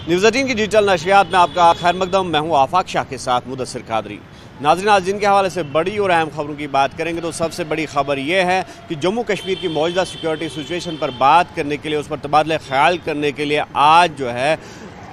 News 18 की digital नशरियात में आपका खैर मकदम। मैं हूँ आफाक शाह के साथ मुदस्सिर कादरी। नाज़रीन, आज जिनके हवाले से बड़ी और अहम खबरों की बात करेंगे तो सबसे बड़ी खबर यह है कि जम्मू कश्मीर की मौजूदा सिक्योरिटी सिचुएशन पर बात करने के लिए, उस पर तबादला ख्याल करने के लिए आज जो है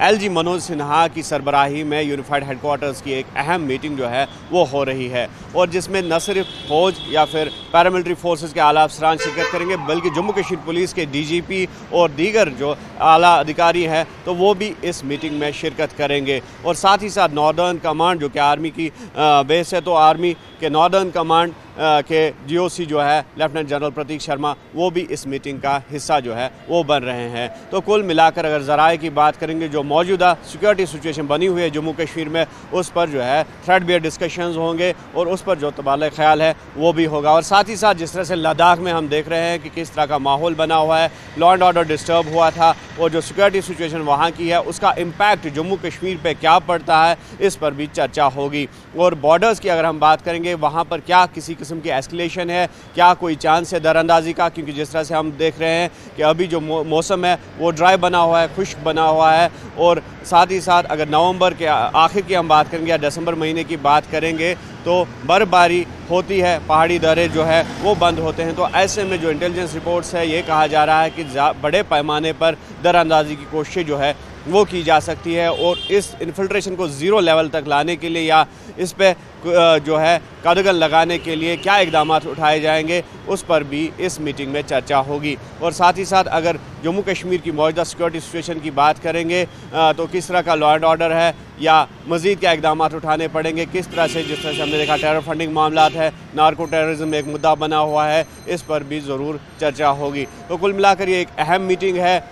LG मनोज सिन्हा की सरबराही में यूनिफाइड हेडक्वार्टर्स की एक अहम मीटिंग जो है वो हो रही है, और जिसमें न सिर्फ फौज या फिर पैरामिलिट्री फोर्सेस के आला अफसरान शिरकत करेंगे बल्कि जम्मू कश्मीर पुलिस के DGP और दीगर जो आला अधिकारी हैं तो वो भी इस मीटिंग में शिरकत करेंगे। और साथ ही साथ नॉर्दर्न कमांड जो कि आर्मी की बेस है, तो आर्मी के नॉर्दर्न कमांड के GOC जो है लेफ्टिनेंट जनरल प्रतीक शर्मा, वो भी इस मीटिंग का हिस्सा जो है वो बन रहे हैं। तो कुल मिलाकर अगर ज़राए की बात करेंगे, जो मौजूदा सिक्योरिटी सिचुएशन बनी हुई है जम्मू कश्मीर में, उस पर जो है थ्रेड बेस्ड डिस्कशंस होंगे और उस पर जो तबादला ख्याल है वो भी होगा। और साथ ही साथ जिस तरह से लद्दाख में हम देख रहे हैं कि किस तरह का माहौल बना हुआ है, लॉ एंड ऑर्डर डिस्टर्ब हुआ था, और जो सिक्योरिटी सिचुएशन वहाँ की है उसका इम्पैक्ट जम्मू कश्मीर पर क्या पड़ता है, इस पर भी चर्चा होगी। और बॉर्डर्स की अगर हम बात करेंगे, वहाँ पर क्या किसी किस्म की एस्केलेशन है, क्या कोई चांस है दरअंदाजी का, क्योंकि जिस तरह से हम देख रहे हैं कि अभी जो मौसम है वो ड्राई बना हुआ है, खुश्क बना हुआ है। और साथ ही साथ अगर नवंबर के आखिर की हम बात करेंगे या दिसंबर महीने की बात करेंगे तो बर्फबारी होती है, पहाड़ी दर्रे जो है वो बंद होते हैं। तो ऐसे में जो इंटेलिजेंस रिपोर्ट्स है ये कहा जा रहा है कि बड़े पैमाने पर दरअंदाजी की कोशिश जो है वो की जा सकती है, और इस इन्फिल्ट्रेशन को ज़ीरो लेवल तक लाने के लिए या इस पे जो है कदगन लगाने के लिए क्या इकदाम उठाए जाएंगे, उस पर भी इस मीटिंग में चर्चा होगी। और साथ ही साथ अगर जम्मू कश्मीर की मौजूदा सिक्योरिटी सिचुएशन की बात करेंगे तो किस तरह का लॉ एंड ऑर्डर है या मज़ीद क्या इकदाम उठाने पड़ेंगे, किस तरह से, जिस तरह से हमने देखा टेरर फंडिंग मामला है, नार्को टेररिज्म एक मुद्दा बना हुआ है, इस पर भी ज़रूर चर्चा होगी। तो कुल मिलाकर ये एक अहम मीटिंग है,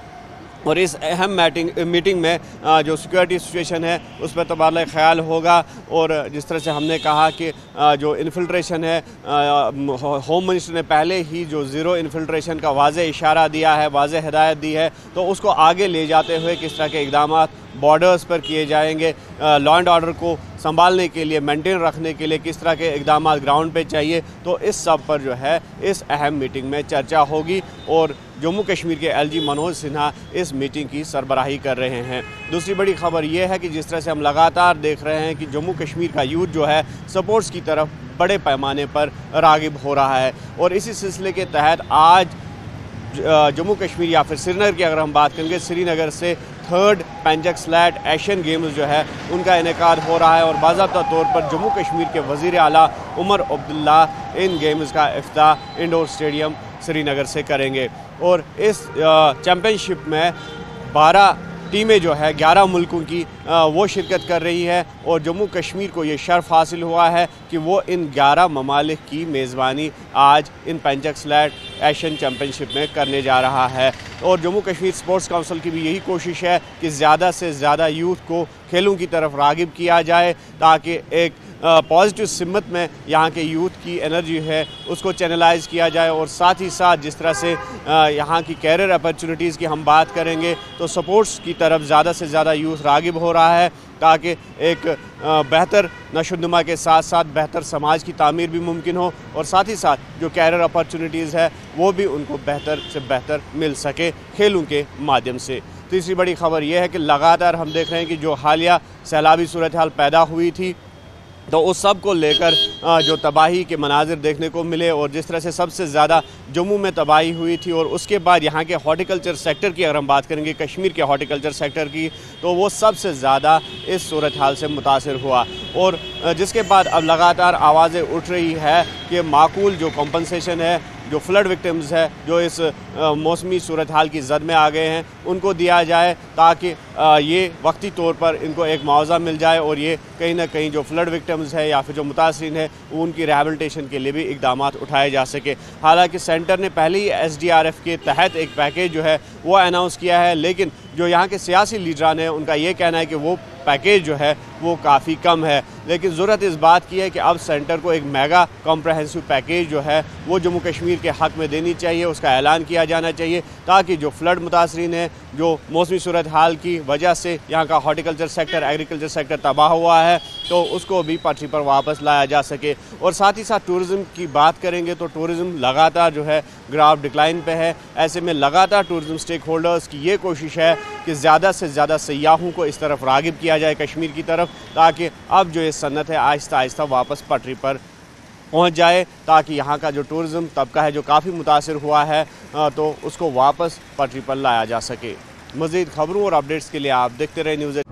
और इस अहम मीटिंग में जो सिक्योरिटी सिचुएशन है उस पर तबादला ख्याल होगा। और जिस तरह से हमने कहा कि जो इन्फिल्ट्रेशन है, होम मिनिस्टर ने पहले ही जो ज़ीरो इन्फिल्ट्रेशन का वाज़े इशारा दिया है, वाज़े हिदायत दी है, तो उसको आगे ले जाते हुए किस तरह के इक़दाम बॉर्डर्स पर किए जाएंगे, लॉ एंड ऑर्डर को संभालने के लिए, मेंटेन रखने के लिए किस तरह के इक़दाम ग्राउंड पे चाहिए, तो इस सब पर जो है इस अहम मीटिंग में चर्चा होगी। और जम्मू कश्मीर के LG मनोज सिन्हा इस मीटिंग की सरबराही कर रहे हैं। दूसरी बड़ी खबर यह है कि जिस तरह से हम लगातार देख रहे हैं कि जम्मू कश्मीर का यूथ जो है स्पोर्ट्स की तरफ बड़े पैमाने पर राग़िब हो रहा है, और इसी सिलसिले के तहत आज जम्मू कश्मीर या फिर श्रीनगर की अगर हम बात करेंगे, श्रीनगर से 3rd पेंचक स्लैट एशियन गेम्स जो है उनका इनेकाद हो रहा है, और बाज़ाब्ता तौर पर जम्मू कश्मीर के वज़ीर आला उमर अब्दुल्ला इन गेम्स का इफ्तिताह इंडोर स्टेडियम श्रीनगर से करेंगे। और इस चैम्पियनशिप में 12 टीमें जो है 11 मुल्कों की वो शिरकत कर रही है, और जम्मू कश्मीर को ये शर्फ हासिल हुआ है कि वो इन 11 ममालिक की मेज़बानी आज इन पेंचक स्लैट एशियन चैम्पियनशिप में करने जा रहा है। और जम्मू कश्मीर स्पोर्ट्स काउंसिल की भी यही कोशिश है कि ज़्यादा से ज़्यादा यूथ को खेलों की तरफ राग़िब किया जाए, ताकि एक पॉजिटिव सिमत में यहाँ के यूथ की एनर्जी है उसको चैनलाइज़ किया जाए। और साथ ही साथ जिस तरह से यहाँ की कैरियर अपॉर्चुनिटीज़ की हम बात करेंगे तो स्पोर्ट्स की तरफ ज़्यादा से ज़्यादा यूथ राग़िब हो रहा है, ताकि एक बेहतर नशोनुमा के साथ साथ बेहतर समाज की तामीर भी मुमकिन हो, और साथ ही साथ जो कैरियर अपॉर्चुनिटीज़ है वो भी उनको बेहतर से बेहतर मिल सके खेलों के माध्यम से। तीसरी बड़ी खबर यह है कि लगातार हम देख रहे हैं कि जो हालिया सैलाबी सूरत हाल पैदा हुई थी, तो उस सब को लेकर जो तबाही के मनाजिर देखने को मिले, और जिस तरह से सबसे ज़्यादा जम्मू में तबाही हुई थी, और उसके बाद यहाँ के हॉर्टिकल्चर सेक्टर की अगर हम बात करेंगे, कश्मीर के हॉर्टिकल्चर सेक्टर की, तो वो सबसे ज़्यादा इस सूरत हाल से मुतासिर हुआ। और जिसके बाद अब लगातार आवाज़ें उठ रही है कि माकूल जो कॉम्पनसेशन है, जो फ्लड विक्टिम्स है जो इस मौसमी सूरत हाल की जद में आ गए हैं, उनको दिया जाए, ताकि ये वक्ती तौर पर इनको एक मुआवजा मिल जाए, और ये कहीं ना कहीं जो फ्लड विक्टिम्स है या फिर जो मुतासरीन है उनकी रिहेबिलिटेशन के लिए भी इकदाम उठाए जा सके। हालांकि सेंटर ने पहले ही SDRF के तहत एक पैकेज जो है वो अनाउंस किया है, लेकिन जो यहाँ के सियासी लीडरान हैं उनका ये कहना है कि वो पैकेज जो है वो काफ़ी कम है। लेकिन ज़रूरत इस बात की है कि अब सेंटर को एक मेगा कॉम्प्रहेंसिव पैकेज जो है वो जम्मू कश्मीर के हक़ में देनी चाहिए, उसका ऐलान किया जाना चाहिए, ताकि जो फ्लड मुतासरीन है, जो मौसमी सूरत हाल की वजह से यहाँ का हॉर्टिकल्चर सेक्टर, एग्रीकल्चर सेक्टर तबाह हुआ है, तो उसको भी पटरी पर वापस लाया जा सके। और साथ ही साथ टूरिज़म की बात करेंगे तो टूरिज़म लगातार जो है ग्राफ डिक्लाइन पे है। ऐसे में लगातार टूरिज़म स्टेक होल्डर्स की ये कोशिश है कि ज़्यादा से ज़्यादा सयाहों को इस तरफ रागिब किया जाए कश्मीर की तरफ, ताकि अब जो ये सन्नत है आहिस्ता आहिस्ता वापस पटरी पर पहुंच जाए, ताकि यहाँ का जो टूरिज़म तबका है जो काफ़ी मुतासिर हुआ है तो उसको वापस पटरी पर लाया जा सके। मज़ीद खबरों और अपडेट्स के लिए आप देखते रहे न्यूज़